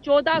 14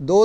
2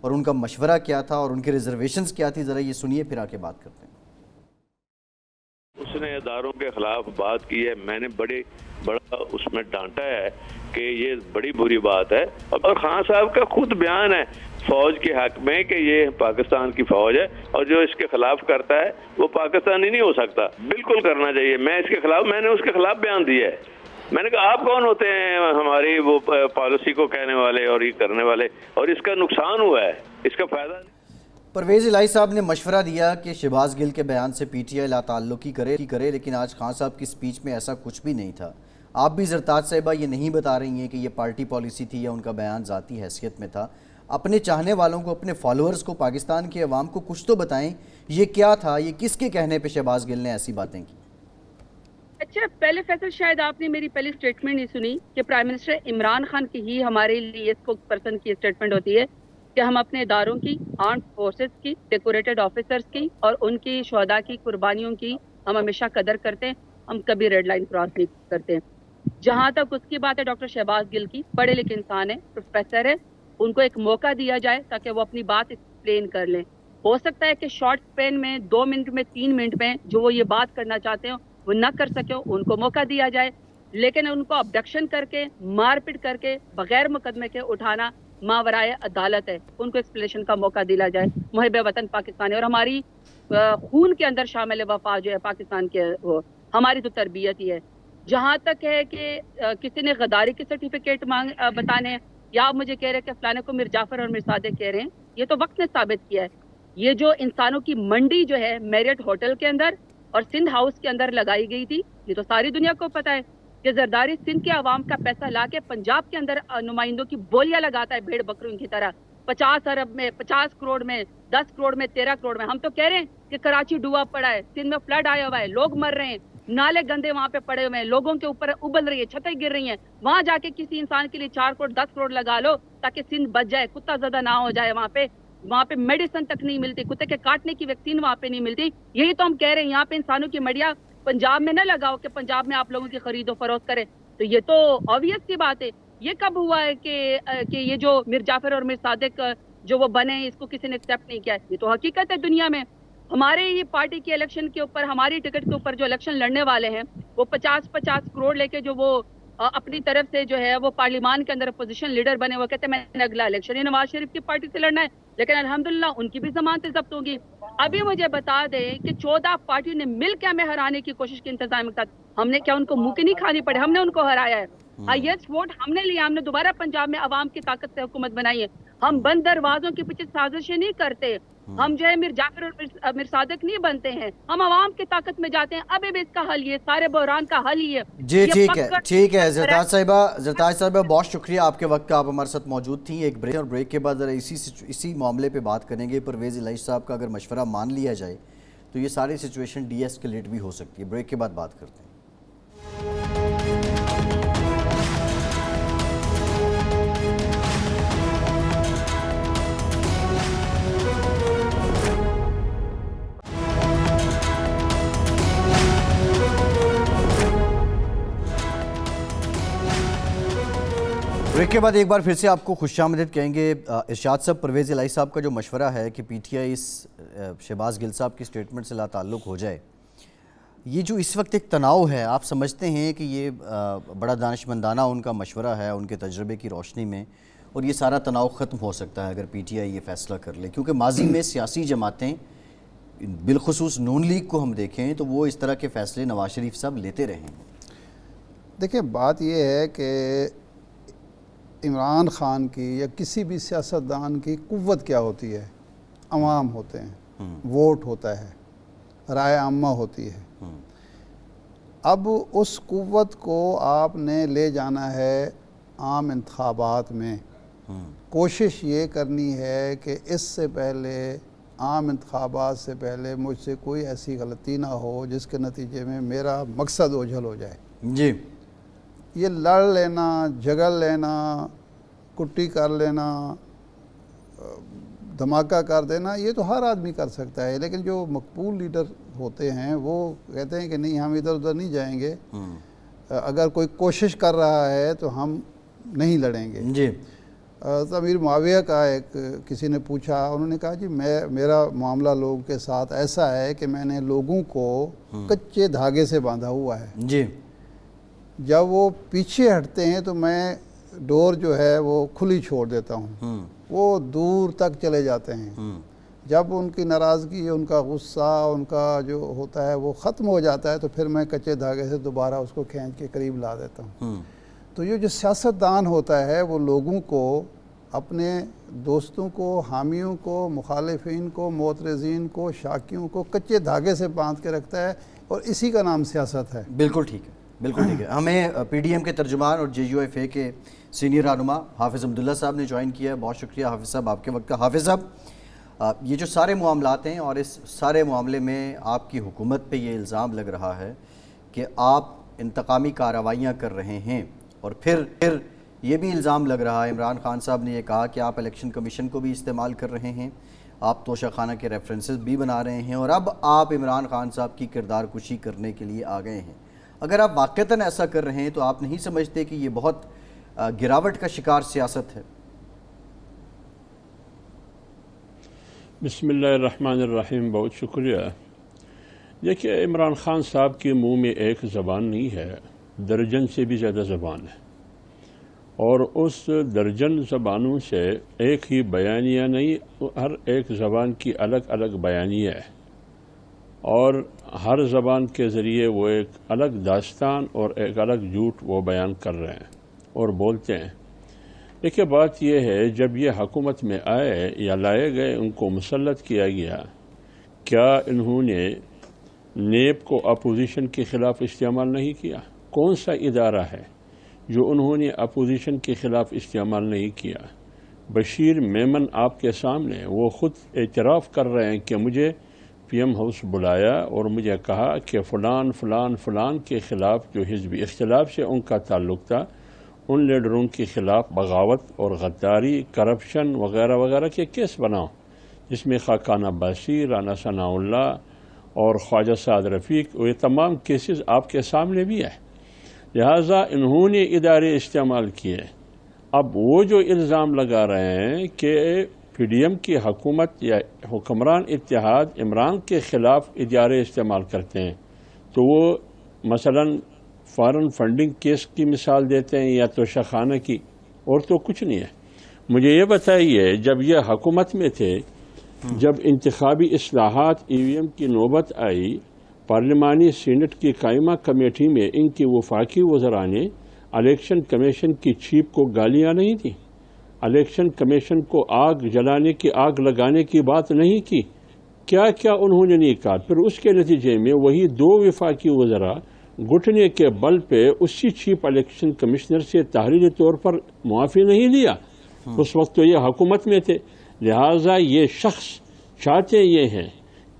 اور ان کا مشورہ کیا تھا اور ان کی ریزرویشنز کیا تھی، ذرا یہ سنیے پھر آ کے بات کرتے ہیں۔ اس نے اداروں کے خلاف بات کی ہے، میں نے بڑا اس میں ڈانٹا ہے کہ یہ بڑی بری بات ہے، اور خان صاحب کا خود بیان ہے فوج کے حق میں کہ یہ پاکستان کی فوج ہے اور جو اس کے خلاف کرتا ہے وہ پاکستانی نہیں ہو سکتا۔ بالکل کرنا چاہیے، میں نے اس کے خلاف بیان دیا ہے۔ میں نے کہا آپ کون ہوتے ہیں ہماری وہ پالیسی کو کہنے والے اور یہ کرنے والے، اور اس کا نقصان ہوا ہے، اس کا فائدہ نہیں۔ پرویز الہی صاحب نے مشورہ دیا کہ شہباز گل کے بیان سے پی ٹی آئی لا تعلقی کرے، لیکن آج خان صاحب کی سپیچ میں ایسا کچھ بھی نہیں تھا۔ آپ بھی زرتاج صاحبہ یہ نہیں بتا رہی ہیں کہ یہ پارٹی پالیسی تھی یا ان کا بیان ذاتی حیثیت میں تھا۔ اپنے چاہنے والوں کو، اپنے فالوورز کو، پاکستان کے عوام کو کچھ تو بتائیں، یہ کیا تھا، یہ کس کے کہنے پہ شہباز گل نے ایسی باتیں کی؟ اچھا، پہلے فیصل شاید آپ نے میری پہلی سٹیٹمنٹ نہیں سنی کہ پرائم منسٹر عمران خان کی ہی ہمارے لیے اسپوک پرسن کی سٹیٹمنٹ ہوتی ہے کہ ہم اپنے اداروں کی، آرمڈ فورسز کی، ڈیکوریٹڈ آفیسرز کی اور ان کی شہداء کی قربانیوں کی ہم ہمیشہ قدر کرتے ہیں، ہم کبھی ریڈ لائن کراس نہیں کرتے ہیں۔ جہاں تک اس کی بات ہے ڈاکٹر شہباز گل کی، پڑھے لکھے انسان ہے، پروفیسر ہے، ان کو ایک موقع دیا جائے تاکہ وہ اپنی بات ایکسپلین کر لیں۔ ہو سکتا ہے کہ شارٹ سپین میں 2 منٹ میں 3 منٹ میں جو وہ یہ بات کرنا چاہتے ہیں وہ نہ کر سکے، ان کو موقع دیا جائے، لیکن ان کو ابڈکشن کر کے، مار پیٹ کر کے، بغیر مقدمے کے اٹھانا ماورائے عدالت ہے۔ ان کو ایکسپلینیشن کا موقع دیا جائے۔ محب وطن پاکستانی اور ہماری خون کے اندر شامل وفا جو ہے پاکستان کے، وہ ہماری تو تربیت ہی ہے۔ جہاں تک ہے کہ کسی نے غداری کے سرٹیفکیٹ بتانے ہیں، یا آپ مجھے کہہ رہے ہیں کہ فلانے کو میر جعفر اور میر صادق کہہ رہے ہیں، یہ تو وقت نے ثابت کیا ہے۔ یہ جو انسانوں کی منڈی جو ہے میریٹ ہوٹل کے اندر اور سندھ ہاؤس کے اندر لگائی گئی تھی، یہ تو ساری دنیا کو پتا ہے کہ زرداری سندھ کے عوام کا پیسہ لا کے پنجاب کے اندر نمائندوں کی بولیاں لگاتا ہے بھیڑ بکریوں کی طرح، 50 ارب میں، 50 کروڑ میں، 10 کروڑ میں، 13 کروڑ میں۔ ہم تو کہہ رہے ہیں کہ کراچی ڈوبا پڑا ہے، سندھ میں فلڈ آیا ہوا ہے، لوگ مر رہے ہیں، نالے گندے وہاں پہ پڑے ہوئے ہیں، لوگوں کے اوپر ابل رہی ہے، چھتیں گر رہی ہیں۔ وہاں جا کے کسی انسان کے لیے 4 کروڑ 10 کروڑ لگا لو تاکہ سندھ بچ جائے، کتا زدہ نہ ہو جائے۔ وہاں پہ میڈیسن تک نہیں ملتی، کتے کے کاٹنے کی ویکسین وہاں پہ نہیں ملتی۔ یہی تو ہم کہہ رہے ہیں، یہاں پہ انسانوں کی مڑیاں پنجاب میں نہ لگاؤ کہ پنجاب میں آپ لوگوں کی خرید و فروخت کرے۔ تو یہ تو obvious سی بات ہے۔ یہ کب ہوا ہے کہ یہ جو میر جعفر اور میر صادق جو وہ بنے، اس کو کسی نے ایکسیپٹ نہیں کیا؟ یہ تو حقیقت ہے دنیا میں۔ ہمارے یہ پارٹی کے الیکشن کے اوپر، ہماری ٹکٹ کے اوپر جو الیکشن لڑنے والے ہیں، وہ 50 کروڑ لے کے جو وہ اپنی طرف سے جو ہے وہ پارلیمان کے اندر اپوزیشن لیڈر بنے، وہ کہتے ہیں میں نے اگلا الیکشن یہ نواز شریف کی پارٹی سے لڑنا ہے، لیکن الحمدللہ ان کی بھی ضمانتیں ضبط ہوں گی۔ ابھی مجھے بتا دیں کہ 14 پارٹیوں نے مل کے ہمیں ہرانے کی کوشش کی انتظام کے ساتھ، ہم نے کیا ان کو منہ کی نہیں کھانی پڑی؟ ہم نے ان کو ہرایا ہے۔ ہائیسٹ ووٹ ہم نے لیا، ہم نے دوبارہ پنجاب میں عوام کی طاقت سے حکومت بنائی ہے۔ ہم بند دروازوں کے پیچھے سازشیں نہیں کرتے، ہم جو ہے میر جعفر اور میر صادق نہیں بنتے ہیں، ہم عوام کی طاقت میں جاتے ہیں۔ ابھی بھی اس کا حل، یہ سارے بحران کا حل ہی ہے۔ جی ٹھیک ہے زرتاج صاحبہ بہت شکریہ آپ کے وقت کا، آپ ہمارے ساتھ موجود تھیں۔ ایک بریک، اور بریک کے بعد ذرا اسی معاملے پہ بات کریں گے۔ پرویز الہی صاحب کا اگر مشورہ مان لیا جائے تو یہ ساری سچویشن ڈی ایسکیلیٹ بھی ہو سکتی ہے۔ بریک کے بعد بات کرتے ہیں۔ بریک کے بعد ایک بار پھر سے آپ کو خوش آمدید کہیں گے۔ ارشاد صاحب، پرویز الہی صاحب کا جو مشورہ ہے کہ پی ٹی آئی اس شہباز گل صاحب کی سٹیٹمنٹ سے لا تعلق ہو جائے، یہ جو اس وقت ایک تناؤ ہے، آپ سمجھتے ہیں کہ یہ بڑا دانشمندانہ ان کا مشورہ ہے ان کے تجربے کی روشنی میں، اور یہ سارا تناؤ ختم ہو سکتا ہے اگر پی ٹی آئی یہ فیصلہ کر لے؟ کیونکہ ماضی میں سیاسی جماعتیں، بالخصوص نون لیگ کو ہم دیکھیں تو وہ اس طرح کے فیصلے نواز شریف صاحب لیتے رہے ہیں۔ دیکھیں، بات یہ ہے کہ عمران خان کی یا کسی بھی سیاستدان کی قوت کیا ہوتی ہے؟ عوام ہوتے ہیں، ووٹ ہوتا ہے، رائے عامہ ہوتی ہے۔ اب اس قوت کو آپ نے لے جانا ہے عام انتخابات میں۔ کوشش یہ کرنی ہے کہ اس سے پہلے، عام انتخابات سے پہلے، مجھ سے کوئی ایسی غلطی نہ ہو جس کے نتیجے میں میرا مقصد اوجھل ہو جائے۔ جی، یہ لڑ لینا، جھگڑ لینا، کٹی کر لینا، دھماکہ کر دینا، یہ تو ہر آدمی کر سکتا ہے، لیکن جو مقبول لیڈر ہوتے ہیں وہ کہتے ہیں کہ نہیں، ہم ادھر ادھر نہیں جائیں گے، اگر کوئی کوشش کر رہا ہے تو ہم نہیں لڑیں گے۔ جی، امیر معاویہ کا ایک کسی نے پوچھا، انہوں نے کہا جی میرا معاملہ لوگوں کے ساتھ ایسا ہے کہ میں نے لوگوں کو کچے دھاگے سے باندھا ہوا ہے، جی جب وہ پیچھے ہٹتے ہیں تو میں ڈور جو ہے وہ کھلی چھوڑ دیتا ہوں، وہ دور تک چلے جاتے ہیں، جب ان کی ناراضگی، ان کا غصہ، ان کا جو ہوتا ہے وہ ختم ہو جاتا ہے تو پھر میں کچے دھاگے سے دوبارہ اس کو کھینچ کے قریب لا دیتا ہوں۔ تو یہ جو سیاستدان ہوتا ہے وہ لوگوں کو، اپنے دوستوں کو، حامیوں کو، مخالفین کو، معترضین کو، شاکیوں کو کچے دھاگے سے باندھ کے رکھتا ہے، اور اسی کا نام سیاست ہے۔ بالکل ٹھیک ہے، بالکل ٹھیک ہے۔ ہمیں پی ڈی ایم کے ترجمان اور جے یو ایف اے کے سینئر رہنما حافظ عبداللہ صاحب نے جوائن کیا ہے، بہت شکریہ حافظ صاحب آپ کے وقت کا۔ حافظ صاحب، یہ جو سارے معاملات ہیں اور اس سارے معاملے میں آپ کی حکومت پہ یہ الزام لگ رہا ہے کہ آپ انتقامی کارروائیاں کر رہے ہیں، اور پھر یہ بھی الزام لگ رہا ہے، عمران خان صاحب نے یہ کہا کہ آپ الیکشن کمیشن کو بھی استعمال کر رہے ہیں، آپ توشہ خانہ کے ریفرنسز بھی بنا رہے ہیں، اور اب آپ عمران خان صاحب کی کردار کشی کرنے کے لیے آ گئے ہیں۔ اگر آپ واقعتاً ایسا کر رہے ہیں تو آپ نہیں سمجھتے کہ یہ بہت گراوٹ کا شکار سیاست ہے؟ بسم اللہ الرحمن الرحیم، بہت شکریہ۔ دیکھیے، عمران خان صاحب کے منہ میں ایک زبان نہیں ہے، درجن سے بھی زیادہ زبان ہے، اور اس درجن زبانوں سے ایک ہی بیانیہ نہیں، ہر ایک زبان کی الگ الگ بیانیہ ہے، اور ہر زبان کے ذریعے وہ ایک الگ داستان اور ایک الگ جھوٹ وہ بیان کر رہے ہیں اور بولتے ہیں۔ دیکھیے، بات یہ ہے، جب یہ حکومت میں آئے یا لائے گئے، ان کو مسلط کیا گیا، کیا انہوں نے نیب کو اپوزیشن کے خلاف استعمال نہیں کیا؟ کون سا ادارہ ہے جو انہوں نے اپوزیشن کے خلاف استعمال نہیں کیا؟ بشیر میمن آپ کے سامنے وہ خود اعتراف کر رہے ہیں کہ مجھے پی ایم ہاؤس بلایا اور مجھے کہا کہ فلان فلان فلان کے خلاف جو حزبی اختلاف سے ان کا تعلق تھا، ان لیڈروں کے خلاف بغاوت اور غداری، کرپشن وغیرہ وغیرہ کے کیس بناؤ، جس میں خاقان عباسی، رانا ثناء اللہ اور خواجہ سعد رفیق، یہ تمام کیسز آپ کے سامنے بھی ہے۔ لہٰذا انہوں نے ادارے استعمال کیے۔ اب وہ جو الزام لگا رہے ہیں کہ پی ڈی ایم کی حکومت یا حکمران اتحاد عمران کے خلاف ادارے استعمال کرتے ہیں، تو وہ مثلاً فارن فنڈنگ کیس کی مثال دیتے ہیں یا توشہ خانہ کی، اور تو کچھ نہیں ہے۔ مجھے یہ بتائیے، جب یہ حکومت میں تھے، جب انتخابی اصلاحات ای وی ایم کی نوبت آئی، پارلیمانی سینٹ کی قائمہ کمیٹی میں ان کی وفاقی وزراء نے الیکشن کمیشن کی چیف کو گالیاں نہیں دی، الیکشن کمیشن کو آگ جلانے کی، آگ لگانے کی بات نہیں کی، کیا کیا انہوں نے نہیں کہا۔ پھر اس کے نتیجے میں وہی دو وفاقی وزراء گھٹنے کے بل پہ اسی چیف الیکشن کمشنر سے تحریری طور پر معافی نہیں لیا۔ اس وقت تو یہ حکومت میں تھے۔ لہٰذا یہ شخص چاہتے یہ ہیں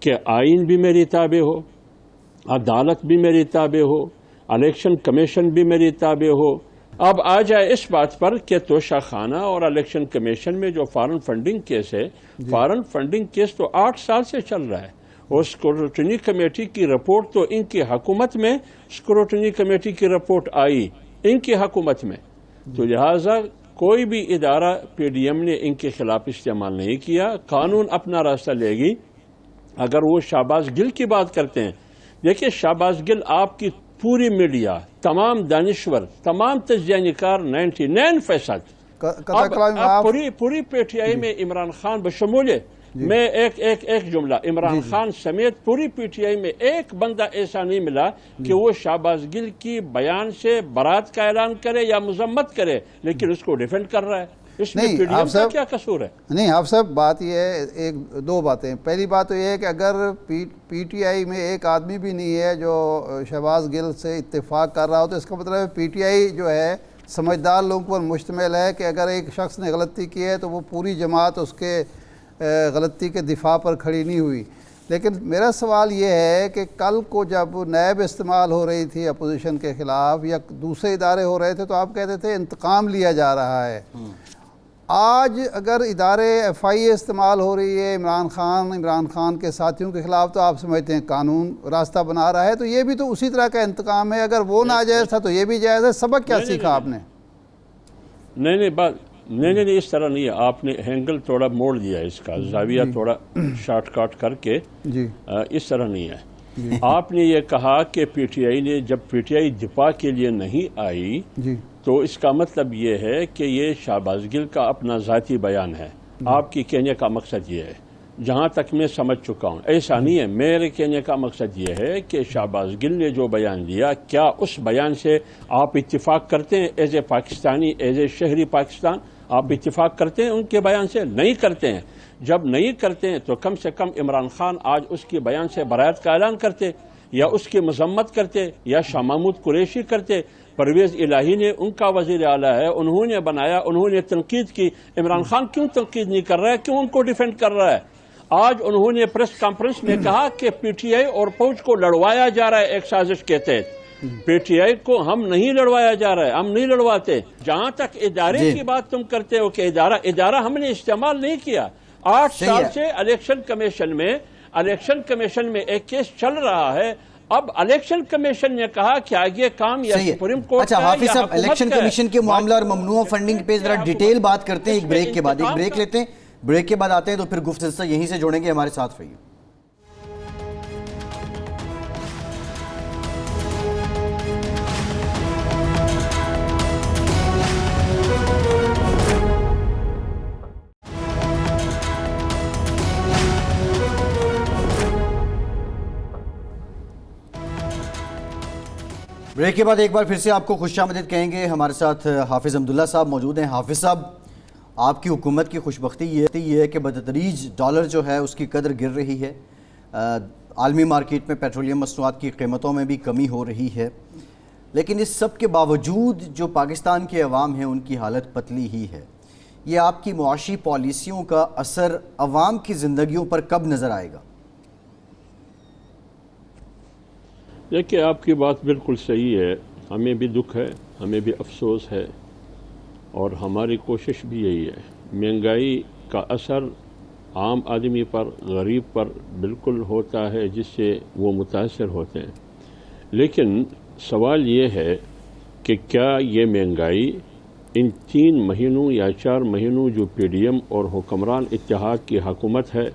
کہ آئین بھی میری تابع ہو، عدالت بھی میری تابع ہو، الیکشن کمیشن بھی میری تابع ہو۔ اب آ جائے اس بات پر کہ توشہ خانہ اور الیکشن کمیشن میں جو فارن فنڈنگ کیس ہے، فارن فنڈنگ کیس تو 8 سال سے چل رہا ہے، اور اسکروٹنی کمیٹی کی رپورٹ تو ان کی حکومت میں، اسکروٹنی کمیٹی کی رپورٹ آئی ان کی حکومت میں، تو لہٰذا کوئی بھی ادارہ پی ڈی ایم نے ان کے خلاف استعمال نہیں کیا۔ قانون اپنا راستہ لے گی۔ اگر وہ شہباز گل کی بات کرتے ہیں، دیکھیے شہباز گل آپ کی پوری میڈیا، تمام دانشور، تمام تجزیہ نگار 99% پوری پی ٹی آئی میں عمران خان بشمول میں ایک جملہ، عمران خان سمیت پوری پی ٹی آئی میں ایک بندہ ایسا نہیں ملا کہ وہ شہباز گل کی بیان سے برات کا اعلان کرے یا مذمت کرے، لیکن اس کو ڈیفینڈ کر رہا ہے۔ اس میں پی ڈی ایم کا کیا قصور ہے؟ نہیں آپ صاحب، بات یہ ہے، دو باتیں۔ پہلی بات تو یہ ہے کہ اگر پی ٹی آئی میں ایک آدمی بھی نہیں ہے جو شہباز گل سے اتفاق کر رہا ہو، تو اس کا مطلب ہے پی ٹی آئی جو ہے سمجھدار لوگوں پر مشتمل ہے کہ اگر ایک شخص نے غلطی کی ہے تو وہ پوری جماعت اس کے غلطی کے دفاع پر کھڑی نہیں ہوئی۔ لیکن میرا سوال یہ ہے کہ کل کو جب نیب استعمال ہو رہی تھی اپوزیشن کے خلاف یا دوسرے ادارے ہو رہے تھے، تو آپ کہتے تھے انتقام لیا جا رہا ہے۔ آج اگر ادارے ایف آئی اے استعمال ہو رہی ہے عمران خان کے ساتھیوں کے خلاف، تو آپ سمجھتے ہیں قانون راستہ بنا رہا ہے، تو یہ بھی تو اسی طرح کا انتقام ہے۔ اگر وہ ناجائز تھا تو یہ بھی جائز ہے۔ سبق کیا سیکھا آپ نے؟ نہیں نہیں اس طرح نہیں ہے، آپ نے اینگل تھوڑا موڑ دیا اس کا، زاویہ تھوڑا شارٹ کٹ کر کے، جی اس طرح نہیں ہے۔ آپ نے یہ کہا کہ پی ٹی آئی نے، جب پی ٹی آئی دفاع کے لیے نہیں آئی جی تو اس کا مطلب یہ ہے کہ یہ شہباز گل کا اپنا ذاتی بیان ہے۔ آپ کی کہنے کا مقصد یہ ہے، جہاں تک میں سمجھ چکا ہوں ایسا نہیں ہے۔ میرے کہنے کا مقصد یہ ہے کہ شہباز گل نے جو بیان دیا، کیا اس بیان سے آپ اتفاق کرتے ہیں as a Pakistani, as a شہری پاکستان؟ آپ اتفاق کرتے ہیں ان کے بیان سے؟ نہیں کرتے ہیں۔ جب نہیں کرتے ہیں تو کم سے کم عمران خان آج اس کے بیان سے برائت کا اعلان کرتے، یا اس کی مذمت کرتے، یا شاہ محمود قریشی کرتے۔ پرویز الہی نے، ان کا وزیر اعلیٰ ہے، انہوں نے بنایا، انہوں نے تنقید کی۔ عمران خان کیوں تنقید نہیں کر رہا ہے؟ کیوں ان کو ڈیفینڈ کر رہا ہے؟ آج انہوں نے پریس کانفرنس میں کہا کہ پی ٹی آئی اور فوج کو لڑوایا جا رہا ہے ایک سازش کے تحت۔ پی ٹی آئی کو ہم نہیں لڑوایا جا رہا ہے، ہم نہیں لڑواتے۔ جہاں تک ادارے کی بات تم کرتے ہو کہ ادارہ ہم نے استعمال نہیں کیا۔ 8 سال سے الیکشن کمیشن میں ایک کیس چل رہا ہے۔ اب الیکشن کمیشن نے کہا کہ آگے کام یا سپریم کورٹ اچھا حافظ صاحب، الیکشن کمیشن کے معاملہ اور ممنوع فنڈنگ پہ ذرا ڈیٹیل بات کرتے ہیں ایک بریک کے بعد۔ ایک بریک لیتے ہیں، بریک کے بعد آتے ہیں تو پھر گفتگو یہیں سے جوڑیں گے۔ ہمارے ساتھ رہیے۔ بریک کے بعد ایک بار پھر سے آپ کو خوش آمدید کہیں گے۔ ہمارے ساتھ حافظ حمداللہ صاحب موجود ہیں۔ حافظ صاحب، آپ کی حکومت کی خوش بختی یہ ہے کہ بتدریج ڈالر جو ہے اس کی قدر گر رہی ہے، عالمی مارکیٹ میں پیٹرولیم مصنوعات کی قیمتوں میں بھی کمی ہو رہی ہے، لیکن اس سب کے باوجود جو پاکستان کے عوام ہیں ان کی حالت پتلی ہی ہے۔ یہ آپ کی معاشی پالیسیوں کا اثر عوام کی زندگیوں پر کب نظر آئے گا؟ دیکھیے، آپ کی بات بالکل صحیح ہے، ہمیں بھی دکھ ہے، ہمیں بھی افسوس ہے، اور ہماری کوشش بھی یہی ہے۔ مہنگائی کا اثر عام آدمی پر، غریب پر بالکل ہوتا ہے، جس سے وہ متاثر ہوتے ہیں۔ لیکن سوال یہ ہے کہ کیا یہ مہنگائی ان 3 مہینوں یا 4 مہینوں جو پی ڈی ایم اور حکمران اتحاد کی حکومت ہے،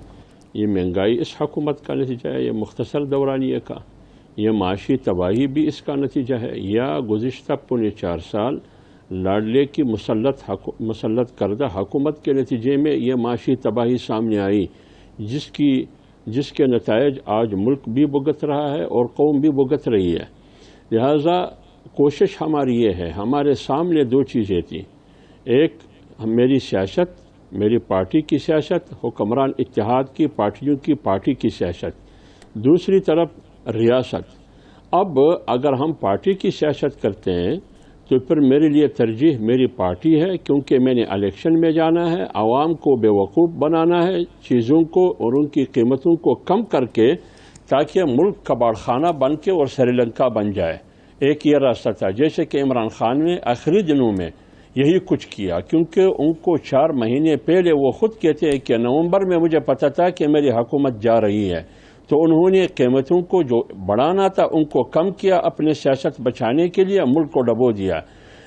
یہ مہنگائی اس حکومت کا نتیجہ ہے؟ یہ مختصر دورانیے کا، یہ معاشی تباہی بھی اس کا نتیجہ ہے؟ یا گزشتہ 4.25 سال لاڈلے کی مسلط کردہ حکومت کے نتیجے میں یہ معاشی تباہی سامنے آئی، جس کے نتائج آج ملک بھی بھگت رہا ہے اور قوم بھی بھگت رہی ہے۔ لہٰذا کوشش ہماری یہ ہے، ہمارے سامنے 2 چیزیں تھیں، ایک میری سیاست، میری پارٹی کی سیاست، حکمران اتحاد کی پارٹیوں کی پارٹی کی سیاست، دوسری طرف ریاست۔ اب اگر ہم پارٹی کی سیاست کرتے ہیں تو پھر میرے لیے ترجیح میری پارٹی ہے، کیونکہ میں نے الیکشن میں جانا ہے، عوام کو بیوقوف بنانا ہے چیزوں کو اور ان کی قیمتوں کو کم کر کے، تاکہ ملک کباڑ خانہ بن کے اور سری لنکا بن جائے۔ ایک یہ راستہ تھا، جیسے کہ عمران خان نے آخری دنوں میں یہی کچھ کیا، کیونکہ ان کو 4 مہینے پہلے وہ خود کہتے ہیں کہ نومبر میں مجھے پتہ تھا کہ میری حکومت جا رہی ہے، تو انہوں نے قیمتوں کو جو بڑھانا تھا ان کو کم کیا، اپنے سیاست بچانے کے لیے ملک کو ڈبو دیا۔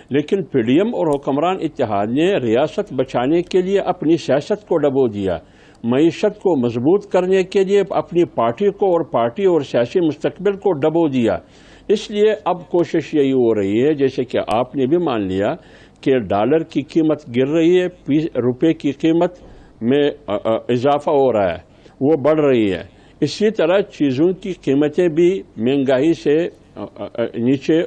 لیکن پی ڈی ایم اور حکمران اتحاد نے ریاست بچانے کے لیے اپنی سیاست کو ڈبو دیا، معیشت کو مضبوط کرنے کے لیے اپنی پارٹی کو اور پارٹی اور سیاسی مستقبل کو ڈبو دیا۔ اس لیے اب کوشش یہی ہو رہی ہے، جیسے کہ آپ نے بھی مان لیا کہ ڈالر کی قیمت گر رہی ہے، روپے کی قیمت میں اضافہ ہو رہا ہے، وہ بڑھ رہی ہے۔ اسی طرح چیزوں کی قیمتیں بھی مہنگائی سے نیچے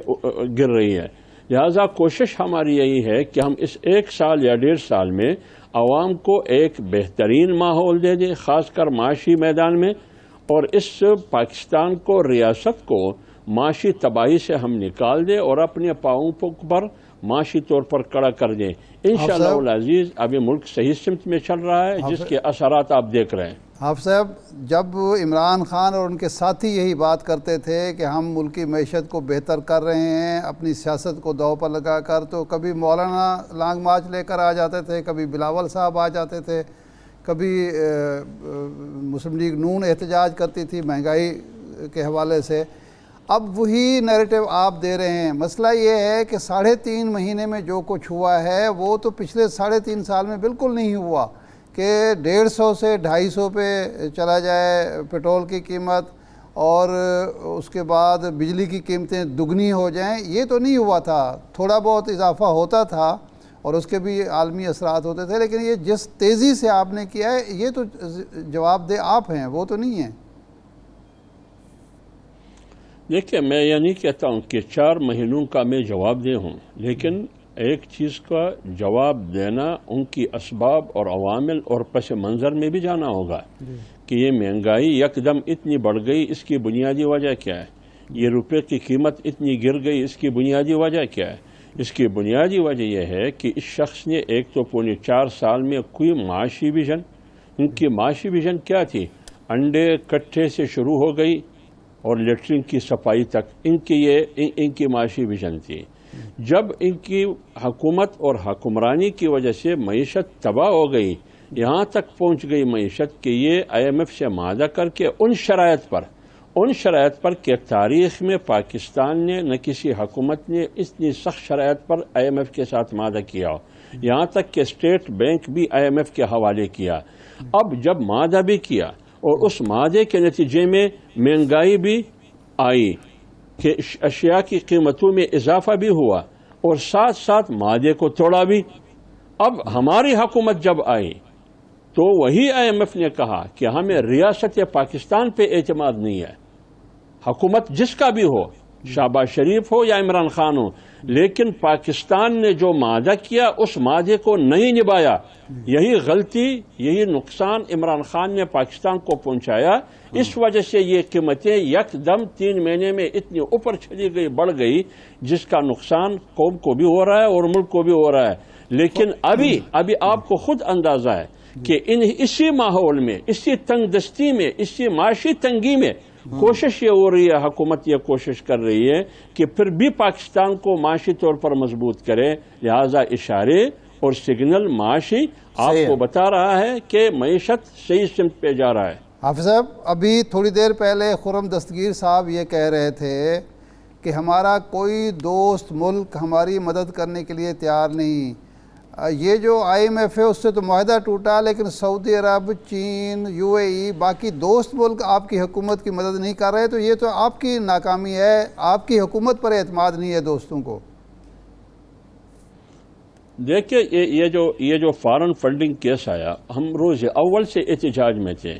گر رہی ہیں۔ لہذا کوشش ہماری یہی ہے کہ ہم اس 1 سال یا 1.5 سال میں عوام کو ایک بہترین ماحول دے دیں، خاص کر معاشی میدان میں، اور اس پاکستان کو، ریاست کو معاشی تباہی سے ہم نکال دیں اور اپنے پاؤں پر معاشی طور پر کڑا کر دیں۔ انشاءاللہ العزیز ابھی ملک صحیح سمت میں چل رہا ہے، جس کے اثرات آپ دیکھ رہے ہیں۔ حافظ صاحب، جب عمران خان اور ان کے ساتھی یہی بات کرتے تھے کہ ہم ملکی معیشت کو بہتر کر رہے ہیں اپنی سیاست کو داؤ پر لگا کر، تو کبھی مولانا لانگ مارچ لے کر آ جاتے تھے، کبھی بلاول صاحب آ جاتے تھے، کبھی مسلم لیگ نون احتجاج کرتی تھی مہنگائی کے حوالے سے۔ اب وہی نیریٹو آپ دے رہے ہیں. مسئلہ یہ ہے کہ 3.5 مہینے میں جو کچھ ہوا ہے وہ تو پچھلے 3.5 سال میں بالکل نہیں ہوا کہ 150 سے 250 پہ چلا جائے پیٹرول کی قیمت اور اس کے بعد بجلی کی قیمتیں دگنی ہو جائیں. یہ تو نہیں ہوا تھا. تھوڑا بہت اضافہ ہوتا تھا اور اس کے بھی عالمی اثرات ہوتے تھے, لیکن یہ جس تیزی سے آپ نے کیا ہے یہ تو جواب دہ آپ ہیں, وہ تو نہیں ہیں. دیکھیے میں یہ نہیں کہتا ہوں کہ 4 مہینوں کا میں جواب دے ہوں, لیکن ایک چیز کا جواب دینا ان کی اسباب اور عوامل اور پس منظر میں بھی جانا ہوگا کہ یہ مہنگائی یکدم اتنی بڑھ گئی, اس کی بنیادی وجہ کیا ہے؟ یہ روپے کی قیمت اتنی گر گئی, اس کی بنیادی وجہ کیا ہے؟ اس کی بنیادی وجہ یہ ہے کہ اس شخص نے ایک تو 4.25 سال میں کوئی معاشی ویژن, ان کی معاشی ویژن کیا تھی؟ انڈے کٹھے سے شروع ہو گئی اور لیٹرین کی صفائی تک ان کی معاشی ویژن تھی. جب ان کی حکومت اور حکمرانی کی وجہ سے معیشت تباہ ہو گئی, یہاں تک پہنچ گئی معیشت کہ یہ IMF سے معاہدہ کر کے ان شرائط پر کہ تاریخ میں پاکستان نے نہ کسی حکومت نے اتنی سخت شرائط پر IMF کے ساتھ معاہدہ کیا ہو, یہاں تک کہ اسٹیٹ بینک بھی IMF کے حوالے کیا. اب جب معاہدہ بھی کیا اور اس معاہدے کے نتیجے میں مہنگائی بھی آئی کہ اشیاء کی قیمتوں میں اضافہ بھی ہوا اور ساتھ ساتھ معاہدے کو توڑا بھی. اب ہماری حکومت جب آئی تو وہی IMF نے کہا کہ ہمیں ریاست پاکستان پہ اعتماد نہیں ہے, حکومت جس کا بھی ہو, شہباز شریف ہو یا عمران خان ہو, لیکن پاکستان نے جو معاہدہ کیا اس معاہدے کو نہیں نبھایا. یہی غلطی, یہی نقصان عمران خان نے پاکستان کو پہنچایا. اس وجہ سے یہ قیمتیں یکدم 3 مہینے میں اتنی اوپر چلی گئی, بڑھ گئی, جس کا نقصان قوم کو بھی ہو رہا ہے اور ملک کو بھی ہو رہا ہے. لیکن ابھی آپ کو خود اندازہ ہے کہ اسی ماحول میں, اسی تنگ دستی میں, اسی معاشی تنگی میں کوشش یہ ہو رہی ہے, حکومت یہ کوشش کر رہی ہے کہ پھر بھی پاکستان کو معاشی طور پر مضبوط کرے. لہذا اشارے اور سگنل معاشی آپ کو بتا رہا ہے کہ معیشت صحیح سمت پہ جا رہا ہے. حافظ صاحب, ابھی تھوڑی دیر پہلے خرم دستگیر صاحب یہ کہہ رہے تھے کہ ہمارا کوئی دوست ملک ہماری مدد کرنے کے لیے تیار نہیں. یہ جو IMF ہے اس سے تو معاہدہ ٹوٹا, لیکن سعودی عرب, چین, UAE, باقی دوست ملک آپ کی حکومت کی مدد نہیں کر رہے, تو یہ تو آپ کی ناکامی ہے, آپ کی حکومت پر اعتماد نہیں ہے دوستوں کو. دیکھیں یہ جو فارن فنڈنگ کیس آیا, ہم روز اول سے احتجاج میں تھے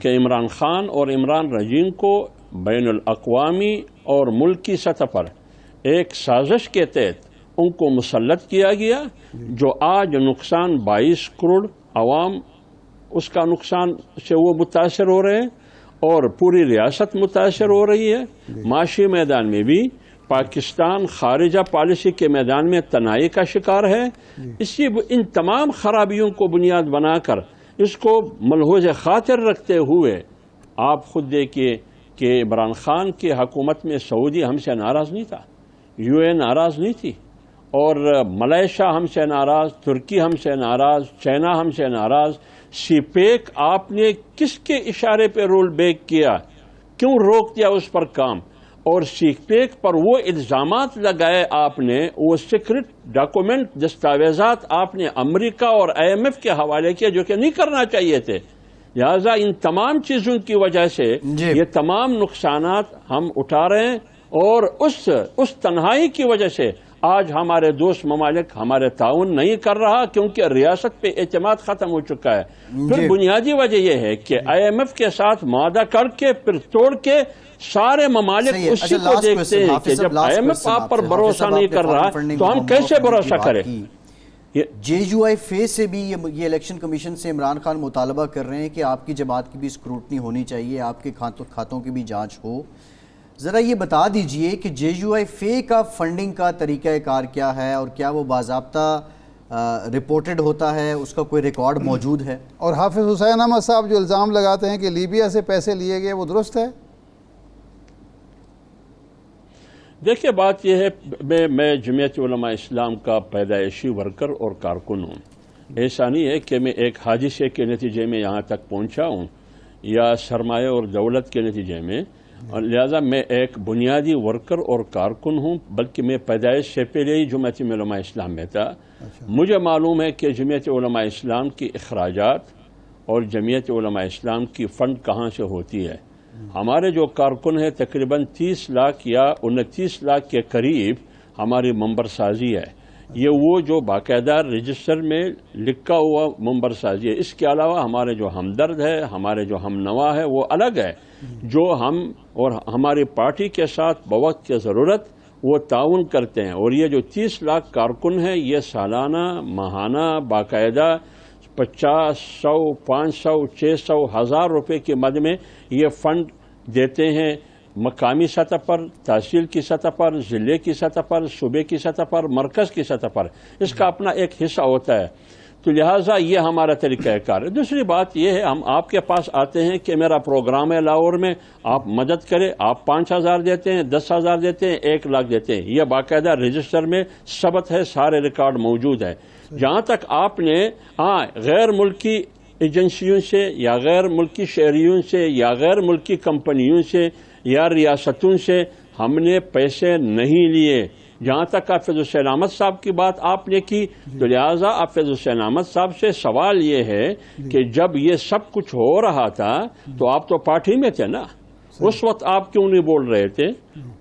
کہ عمران خان اور عمران رجیم کو بین الاقوامی اور ملکی سطح پر ایک سازش کے تحت ان کو مسلط کیا گیا, جو آج نقصان 22 کروڑ عوام اس کا نقصان سے وہ متاثر ہو رہے ہیں اور پوری ریاست متاثر ہو رہی ہے. معاشی میدان میں بھی پاکستان خارجہ پالیسی کے میدان میں تنہائی کا شکار ہے. ان تمام خرابیوں کو بنیاد بنا کر اس کو ملحوظ خاطر رکھتے ہوئے آپ خود دیکھیے کہ عمران خان کی حکومت میں سعودی ہم سے ناراض نہیں تھا, UAE ناراض نہیں تھی, اور ملیشیا ہم سے ناراض, ترکی ہم سے ناراض, چائنا ہم سے ناراض. CPEC آپ نے کس کے اشارے پہ رول بیک کیا, کیوں روک دیا اس پر کام, اور CPEC پر وہ الزامات لگائے آپ نے, وہ سیکرٹ ڈاکومنٹ دستاویزات آپ نے امریکہ اور IMF کے حوالے کیا جو کہ نہیں کرنا چاہیے تھے. لہذا ان تمام چیزوں کی وجہ سے یہ تمام نقصانات ہم اٹھا رہے ہیں, اور اس تنہائی کی وجہ سے آج ہمارے دوست ممالک ہمارے تعاون نہیں کر رہا, کیونکہ ریاست پہ اعتماد ختم ہو چکا ہے. پھر بنیادی وجہ یہ ہے کہ IMF کے ساتھ معاہدہ کر کے پھر توڑ کے سارے ممالک اسی کو دیکھتے ہیں کہ جب IMF آپ پر بھروسہ نہیں کر رہا تو ہم کیسے بھروسہ کریں. JUIF سے بھی یہ الیکشن کمیشن سے عمران خان مطالبہ کر رہے ہیں کہ آپ کی جماعت کی بھی اسکروٹنی ہونی چاہیے, آپ کے کھاتوں کی بھی جانچ ہو. ذرا یہ بتا دیجئے کہ JUIF کا فنڈنگ کا طریقہ کار کیا ہے, اور کیا وہ باضابطہ رپورٹڈ ہوتا ہے, اس کا کوئی ریکارڈ موجود ہے؟ اور حافظ حسین احمد صاحب جو الزام لگاتے ہیں کہ لیبیا سے پیسے لیے گئے, وہ درست ہے؟ دیکھیے بات یہ ہے, میں جمعیت علماء اسلام کا پیدائشی ورکر اور کارکن ہوں. ایسا نہیں ہے کہ میں ایک حادثے کے نتیجے میں یہاں تک پہنچا ہوں یا سرمایہ اور دولت کے نتیجے میں. اور لہذا میں ایک بنیادی ورکر اور کارکن ہوں، بلکہ میں پیدائش سے پہلے ہی جمعیت علماء اسلام میں تھا۔ مجھے معلوم ہے کہ جمعیت علماء اسلام کی اخراجات اور جمعیت علماء اسلام کی فنڈ کہاں سے ہوتی ہے۔ ہمارے جو کارکن ہیں تقریباً 30 لاکھ یا 29 لاکھ کے قریب ہماری ممبر سازی ہے۔ یہ وہ جو باقاعدہ رجسٹر میں لکھا ہوا ممبر سازی ہے۔ اس کے علاوہ ہمارے جو ہمدرد ہے، ہمارے جو ہم نوا ہے، وہ الگ ہے، جو ہم اور ہماری پارٹی کے ساتھ بوقت کی ضرورت وہ تعاون کرتے ہیں۔ اور یہ جو 30 لاکھ کارکن ہیں، یہ سالانہ ماہانہ باقاعدہ 50، 100، 500، 600، 1000 روپے کی مد میں یہ فنڈ دیتے ہیں، مقامی سطح پر، تحصیل کی سطح پر، ضلع کی سطح پر، صوبے کی سطح پر، مرکز کی سطح پر۔ اس کا اپنا ایک حصہ ہوتا ہے، تو لہٰذا یہ ہمارا طریقہ کار ہے۔ دوسری بات یہ ہے، ہم آپ کے پاس آتے ہیں کہ میرا پروگرام ہے لاہور میں، آپ مدد کریں، آپ 5000 دیتے ہیں، 10,000 دیتے ہیں، 1 لاکھ دیتے ہیں، یہ باقاعدہ رجسٹر میں ثبت ہے، سارے ریکارڈ موجود ہے۔ جہاں تک آپ نے غیر ملکی ایجنسیوں سے یا غیر ملکی شہریوں سے یا غیر ملکی کمپنیوں سے یا ریاستوں سے ہم نے پیسے نہیں لیے۔ جہاں تک حافظ حسین احمد صاحب کی بات آپ نے کی، تو لہٰذا حافظ حسین احمد صاحب سے سوال یہ ہے کہ جب یہ سب کچھ ہو رہا تھا تو آپ تو پارٹی میں تھے نا، اس وقت آپ کیوں نہیں بول رہے تھے؟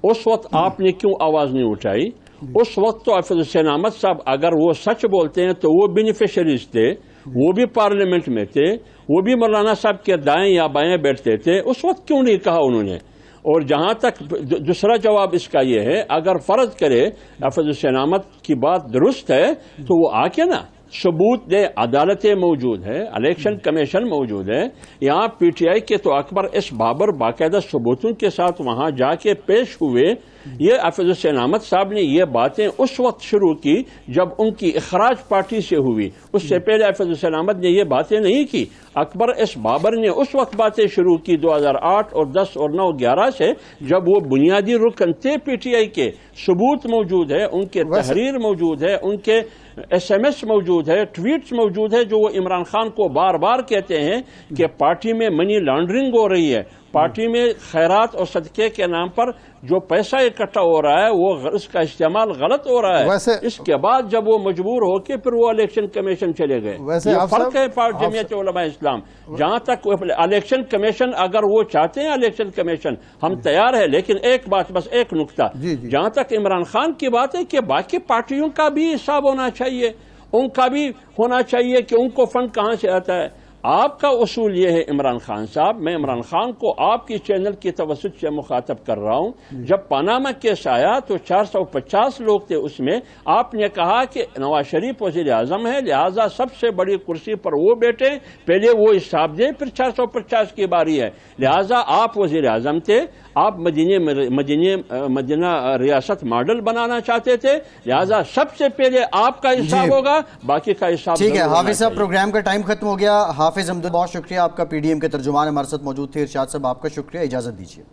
اس وقت آپ نے کیوں آواز نہیں اٹھائی؟ اس وقت تو حافظ حسین احمد صاحب اگر وہ سچ بولتے ہیں تو وہ بینیفیشریز تھے، وہ بھی پارلیمنٹ میں تھے، وہ بھی مولانا صاحب کے دائیں یا بائیں بیٹھتے تھے، اس وقت کیوں نہیں کہا انہوں نے؟ اور جہاں تک دوسرا جواب اس کا یہ ہے، اگر فرض کرے حافظ حسین احمد کی بات درست ہے تو وہ آ کے نا ثبوت دے۔ عدالتیں موجود ہے، الیکشن کمیشن موجود ہے، یہاں پی ٹی آئی کے تو اکبر اس بابر باقاعدہ ثبوتوں کے ساتھ وہاں جا کے پیش ہوئے۔ یہ حافظ حسین احمد صاحب نے یہ باتیں اس وقت شروع کی جب ان کی اخراج پارٹی سے ہوئی، اس سے پہلے حافظ حسین احمد نے یہ باتیں نہیں کی۔ اکبر اس بابر نے اس وقت باتیں شروع کی 2008 اور 10 اور 9، 11 سے، جب وہ بنیادی رکن تھے پی ٹی آئی کے۔ ثبوت موجود ہے، ان کے تحریر موجود ہے، ان کے SMS موجود ہے، ٹویٹس موجود ہے، جو وہ عمران خان کو بار بار کہتے ہیں کہ پارٹی میں منی لانڈرنگ ہو رہی ہے، پارٹی میں خیرات اور صدقے کے نام پر جو پیسہ اکٹھا ہو رہا ہے وہ اس کا استعمال غلط ہو رہا ہے۔ اس کے بعد جب وہ مجبور ہو کے پھر وہ الیکشن کمیشن چلے گئے۔ یہ فرق ہے جمعیت علماء اسلام۔ جہاں تک الیکشن کمیشن، اگر وہ چاہتے ہیں الیکشن کمیشن، ہم تیار ہیں، لیکن ایک بات، بس ایک نقطہ، جہاں تک عمران خان کی بات ہے کہ باقی پارٹیوں کا بھی حساب ہونا چاہیے، ان کا بھی ہونا چاہیے کہ ان کو فنڈ کہاں سے آتا ہے۔ آپ کا اصول یہ ہے عمران خان صاحب، میں عمران خان کو آپ کی چینل کی توسط سے مخاطب کر رہا ہوں، جب پاناما کیس آیا تو 450 لوگ تھے اس میں، آپ نے کہا کہ نواز شریف وزیر اعظم ہے، لہٰذا سب سے بڑی کرسی پر وہ بیٹھے، پہلے وہ حساب دیں، پھر 450 کی باری ہے، لہٰذا آپ وزیر اعظم تھے، آپ مدینہ ریاست ماڈل بنانا چاہتے تھے، لہٰذا سب سے پہلے آپ کا حساب ہوگا، باقی کا حساب ٹھیک ہے۔ حافظ صاحب پروگرام کا ٹائم ختم ہو گیا۔ حافظ حمدو بہت شکریہ، آپ کا پی ڈی ایم کے ترجمان ہمارے ساتھ موجود تھے۔ ارشاد صاحب آپ کا شکریہ، اجازت دیجیے۔